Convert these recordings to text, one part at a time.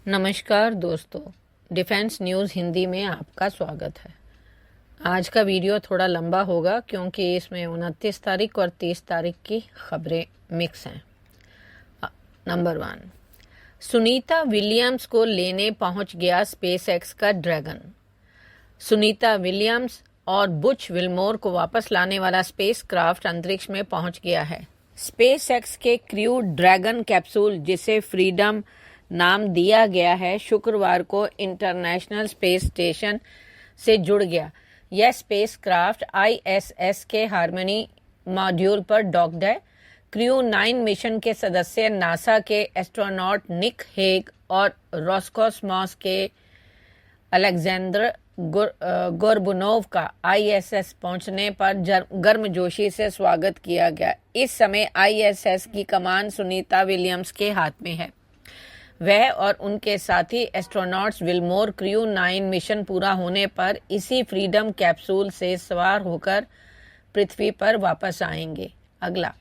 नमस्कार दोस्तों, defence news Hindi में आपका स्वागत है। आज का वीडियो थोड़ा लंबा होगा क्योंकि इसमें 29 तारीख और 30 तारीख की खबरें मिक्स हैं। नंबर 1, सुनीता विलियम्स को लेने पहुंच गया स्पेसएक्स का ड्रैगन। सुनीता विलियम्स और बुच विल्मोर को वापस लाने वाला स्पेसक्राफ्ट अंतरिक्ष में पहुंच गया है। स्पेसएक्स के क्रू ड्रैगन कैप्सूल, जिसे फ्रीडम नाम दिया गया है, शुक्रवार को इंटरनेशनल स्पेस स्टेशन से जुड़ गया। यह स्पेसक्राफ्ट ISS के हार्मनी मॉड्यूल पर डॉक्ड है। क्रू 9 मिशन के सदस्य नासा के एस्ट्रोनॉट निक हेग और रोस्कोसमॉस के अलेक्जेंडर गोर्बुनोव का ISS पहुंचने पर गर्मजोशी से स्वागत किया गया। इस समय ISS की कमान सुनीता विलियम्स के हाथ में है। वह और उनके साथी एस्ट्रोनॉट्स विल्मोर क्रू 9 मिशन पूरा होने पर इसी फ्रीडम कैप्सूल से सवार होकर पृथ्वी पर वापस आएंगे। अगला,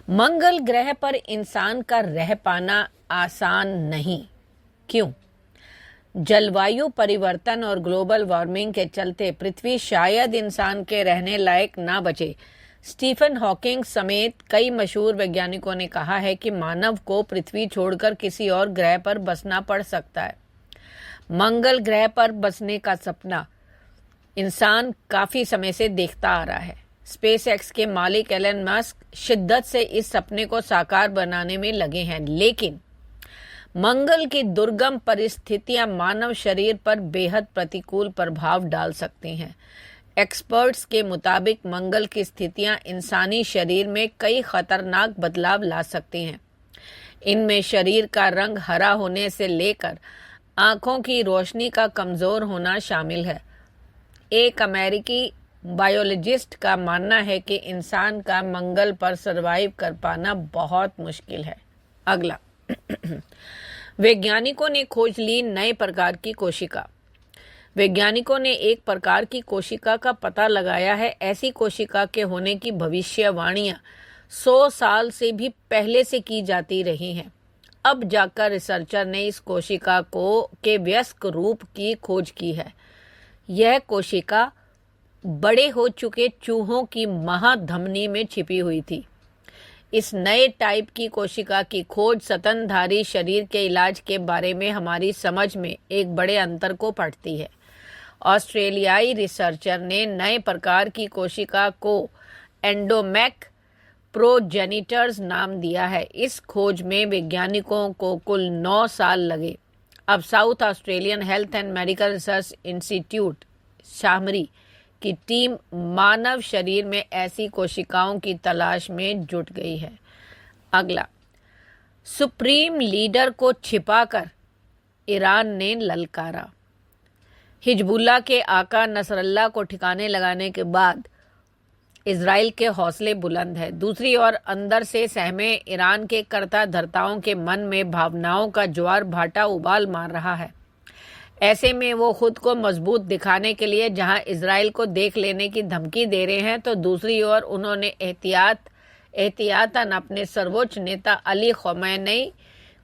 मंगल ग्रह पर इंसान का रह पाना आसान नहीं। क्यों? जलवायु परिवर्तन और ग्लोबल वार्मिंग के चलते पृथ्वी शायद इंसान के रहने लायक ना बचे। स्टीफन हॉकिंग समेत कई मशहूर वैज्ञानिकों ने कहा है कि मानव को पृथ्वी छोड़कर किसी और ग्रह पर बसना पड़ सकता है। मंगल ग्रह पर बसने का सपना इंसान काफी समय से देखता आ रहा है। स्पेसएक्स के मालिक एलन मस्क शिद्दत से इस सपने को साकार बनाने में लगे हैं, लेकिन मंगल की दुर्गम परिस्थितियां मानव शरीर पर बेहद प्रतिकूल प्रभाव डाल सकती हैं। एक्सपर्ट्स के मुताबिक मंगल की स्थितियां इंसानी शरीर में कई खतरनाक बदलाव ला सकती हैं। इनमें शरीर का रंग हरा होने से लेकर आंखों की रोशनी का कमजोर होना शामिल है। एक अमेरिकी बायोलॉजिस्ट का मानना है कि इंसान का मंगल पर सरवाइव कर पाना बहुत मुश्किल है। अगला, वैज्ञानिकों ने खोज ली नए प्रकार की कोशिका। वैज्ञानिकों ने एक प्रकार की कोशिका का पता लगाया है। ऐसी कोशिका के होने की भविष्यवाणियां 100 साल से भी पहले से की जाती रही हैं। अब जाकर रिसर्चर ने इस कोशिका के वयस्क रूप की खोज की है। यह कोशिका बड़े हो चुके चूहों की महाधमनी में छिपी हुई थी। इस नए टाइप की कोशिका की खोज स्तनधारी शरीर के इलाज के बारे में हमारी समझ में एक बड़े अंतर को पड़ती है। ऑस्ट्रेलियाई रिसर्चर ने नए प्रकार की कोशिका को एंडोमेक प्रोजेनिटर्स नाम दिया है। इस खोज में वैज्ञानिकों को कुल 9 साल लगे। अब South Australian Health and Medical Research Institute SAHMRI की टीम मानव शरीर में ऐसी कोशिकाओं की तलाश में जुट गई है। अगला, सुप्रीम लीडर को छिपाकर ईरान ने ललकारा। हिजबुल्लाह के आका नसरल्लाह को ठिकाने लगाने के बाद इजराइल के हौसले बुलंद है। दूसरी ओर अंदर से सहमे ईरान के कर्ता धर्ताओं के मन में भावनाओं का ज्वार भाटा उबाल मार रहा है। ऐसे में वो खुद को मजबूत दिखाने के लिए जहां इजराइल को देख लेने की धमकी दे रहे हैं, तो दूसरी ओर उन्होंने एहतियातन अपने सर्वोच्च नेता अली खमेनी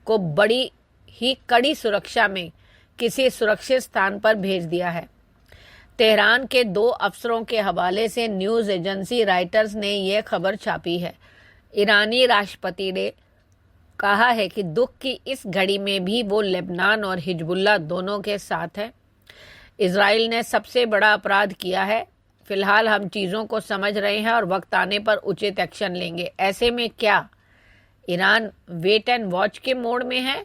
को बड़ी ही कड़ी सुरक्षा में किसी सुरक्षित स्थान पर भेज दिया है। तेहरान के 2 अफसरों के हवाले से न्यूज एजेंसी राइटर्स ने यह खबर छापी है। ईरानी राष्ट्रपति ने कहा है कि दुख की इस घड़ी में भी वो लेबनान और हिजबुल्लाह दोनों के साथ है। इजराइल ने सबसे बड़ा अपराध किया है। फिलहाल हम चीज़ों को समझ रहे हैं और वक्त आने पर उचित एक्शन लेंगे। ऐसे में क्या ईरान वेट एंड वॉच के मोड में है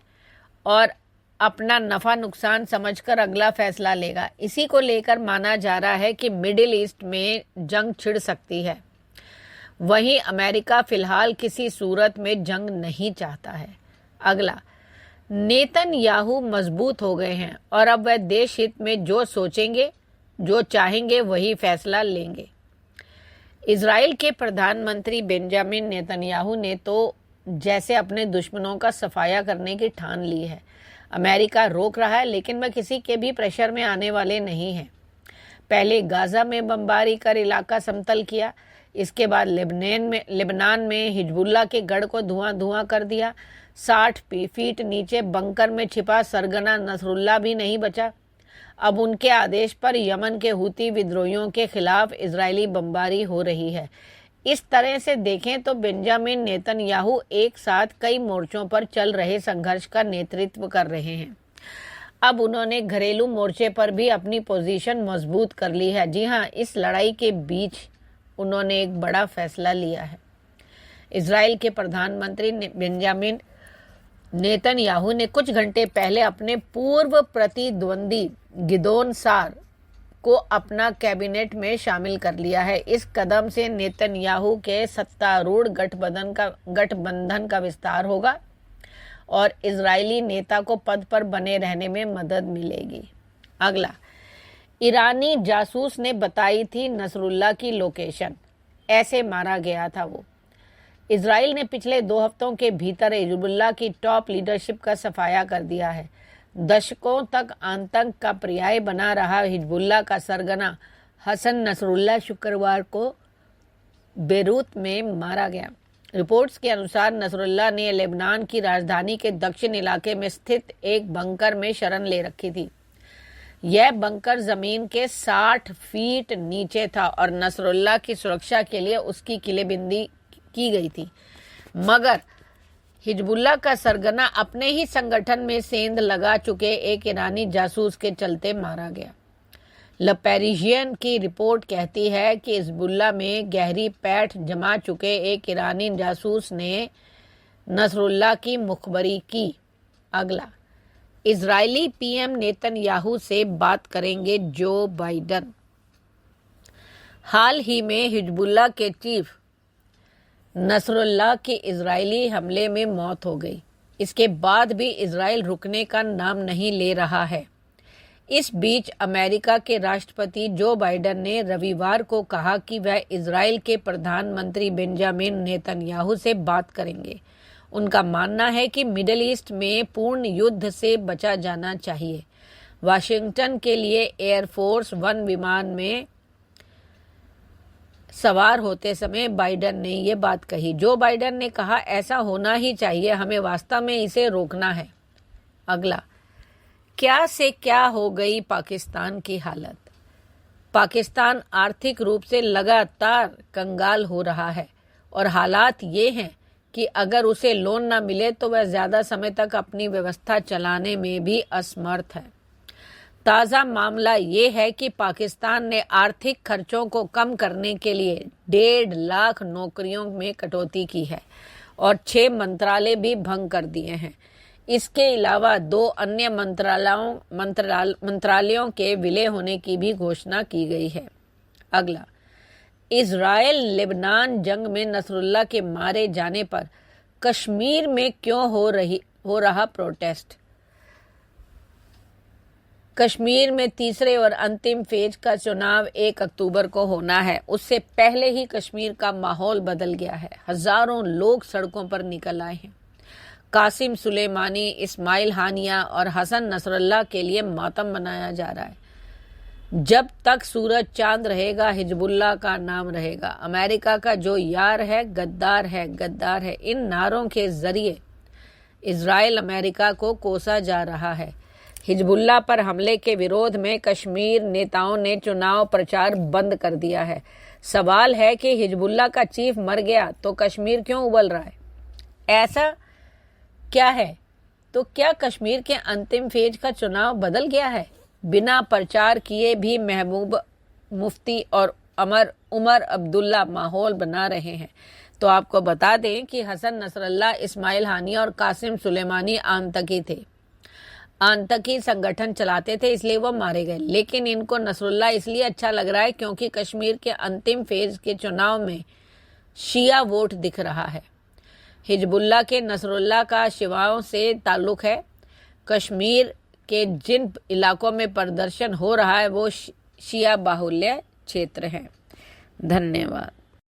और अपना नफा नुकसान समझकर अगला फैसला लेगा? इसी को लेकर माना जा रहा है कि मिडिल ईस्ट में जंग छिड़ सकती है। वहीं अमेरिका फिलहाल किसी सूरत में जंग नहीं चाहता है। अगला, नेतन्याहू मजबूत हो गए हैं और अब वह देश हित में जो सोचेंगे, जो चाहेंगे, वही फैसला लेंगे। इजराइल के प्रधानमंत्री बेंजामिन नेतन्याहू ने तो जैसे अपने दुश्मनों का सफाया करने की ठान ली है। अमेरिका रोक रहा है, लेकिन वह किसी के भी प्रेशर में आने वाले नहीं हैं। पहले गाजा में बमबारी कर इलाका समतल किया, इसके बाद लेबनान में हिजबुल्लाह के गढ़ को धुआं धुआं कर दिया। 60 फीट नीचे बंकर में छिपा सरगना नसरुल्लाह भी नहीं बचा। अब उनके आदेश पर यमन के हूती विद्रोहियों के खिलाफ इजरायली बमबारी हो रही है। इस तरह से देखें तो बेंजामिन नेतन्याहू एक साथ कई मोर्चों पर चल रहे संघर्ष का नेतृत्व कर रहे हैं। अब उन्होंने घरेलू मोर्चे पर भी अपनी पोजीशन मजबूत कर ली है। जी हाँ, इस लड़ाई के बीच उन्होंने एक बड़ा फैसला लिया है। इजराइल के प्रधानमंत्री बेंजामिन नेतन्याहू ने कुछ घंटे पहले अपने पूर्व प्रतिद्वंदी गिदोन सार को अपना कैबिनेट में शामिल कर लिया है। इस कदम से नेतन्याहू के सत्तारूढ़ गठबंधन का विस्तार होगा और इजरायली नेता को पद पर बने रहने में मदद मिलेगी। अगला, ईरानी जासूस ने बताई थी नसरुल्लाह की लोकेशन, ऐसे मारा गया था वो। इजराइल ने पिछले 2 हफ्तों के भीतर हिजबुल्लाह की टॉप लीडरशिप का सफाया कर दिया है। दशकों तक आतंक का पर्याय बना रहा हिजबुल्लाह का सरगना हसन नसरुल्लाह शुक्रवार को बेरूत में मारा गया। रिपोर्ट्स के अनुसार नसरुल्लाह ने लेबनान की राजधानी के दक्षिण इलाके में स्थित एक बंकर में शरण ले रखी थी। यह बंकर जमीन के 60 फीट नीचे था और नसरुल्लाह की सुरक्षा के लिए उसकी किलेबंदी की गई थी। मगर हिजबुल्लाह का सरगना अपने ही संगठन में सेंध लगा चुके एक ईरानी जासूस के चलते मारा गया। द पेरिशियन की रिपोर्ट कहती है कि हिजबुल्लाह में गहरी पैठ जमा चुके एक ईरानी जासूस ने नसरुल्लाह की मुखबरी की। अगला, इजरायली पीएम नेतन्याहू से बात करेंगे जो बाइडन। हाल ही में हिजबुल्लाह के चीफ नसरुल्लाह की इजरायली हमले में मौत हो गई। इसके बाद भी इजराइल रुकने का नाम नहीं ले रहा है। इस बीच अमेरिका के राष्ट्रपति जो बाइडन ने रविवार को कहा कि वह इजराइल के प्रधानमंत्री बेंजामिन नेतन्याहू से बात करेंगे। उनका मानना है कि मिडिल ईस्ट में पूर्ण युद्ध से बचा जाना चाहिए। वाशिंगटन के लिए एयरफोर्स 1 विमान में सवार होते समय बाइडन ने ये बात कही। जो बाइडन ने कहा, ऐसा होना ही चाहिए, हमें वास्तव में इसे रोकना है। अगला, क्या से क्या हो गई पाकिस्तान की हालत। पाकिस्तान आर्थिक रूप से लगातार कंगाल हो रहा है और हालात ये हैं कि अगर उसे लोन न मिले तो वह ज्यादा समय तक अपनी व्यवस्था चलाने में भी असमर्थ है। ताज़ा मामला ये है कि पाकिस्तान ने आर्थिक खर्चों को कम करने के लिए 1.5 लाख नौकरियों में कटौती की है और 6 मंत्रालय भी भंग कर दिए हैं। इसके अलावा 2 अन्य मंत्रालयों के विलय होने की भी घोषणा की गई है। अगला, इजराइल लेबनान जंग में नसरुल्लाह के मारे जाने पर कश्मीर में क्यों हो रहा प्रोटेस्ट। कश्मीर में तीसरे और अंतिम फेज का चुनाव 1 अक्टूबर को होना है। उससे पहले ही कश्मीर का माहौल बदल गया है। हजारों लोग सड़कों पर निकल आए हैं। कासिम सुलेमानी, इस्माइल हानिया और हसन नसरुल्लाह के लिए मातम मनाया जा रहा है। जब तक सूरज चांद रहेगा हिजबुल्लाह का नाम रहेगा। अमेरिका का जो यार है गद्दार है, गद्दार है। इन नारों के जरिए इजराइल अमेरिका को कोसा जा रहा है। हिजबुल्लाह पर हमले के विरोध में कश्मीर नेताओं ने चुनाव प्रचार बंद कर दिया है। सवाल है कि हिजबुल्लाह का चीफ मर गया तो कश्मीर क्यों उबल रहा है? ऐसा क्या है? तो क्या कश्मीर के अंतिम फेज का चुनाव बदल गया है? बिना प्रचार किए भी महबूब मुफ्ती और उमर अब्दुल्ला माहौल बना रहे हैं। तो आपको बता दें कि हसन नसरुल्लाह, इस्माइल हानिया और कासिम सुलेमानी आतंकी थे, आतंकी संगठन चलाते थे, इसलिए वो मारे गए। लेकिन इनको नसरुल्लाह इसलिए अच्छा लग रहा है क्योंकि कश्मीर के अंतिम फेज के चुनाव में शिया वोट दिख रहा है। हिजबुल्लाह के नसरुल्लाह का शिवाओं से ताल्लुक है। कश्मीर के जिन इलाकों में प्रदर्शन हो रहा है वो शिया बाहुल्य क्षेत्र हैं। धन्यवाद।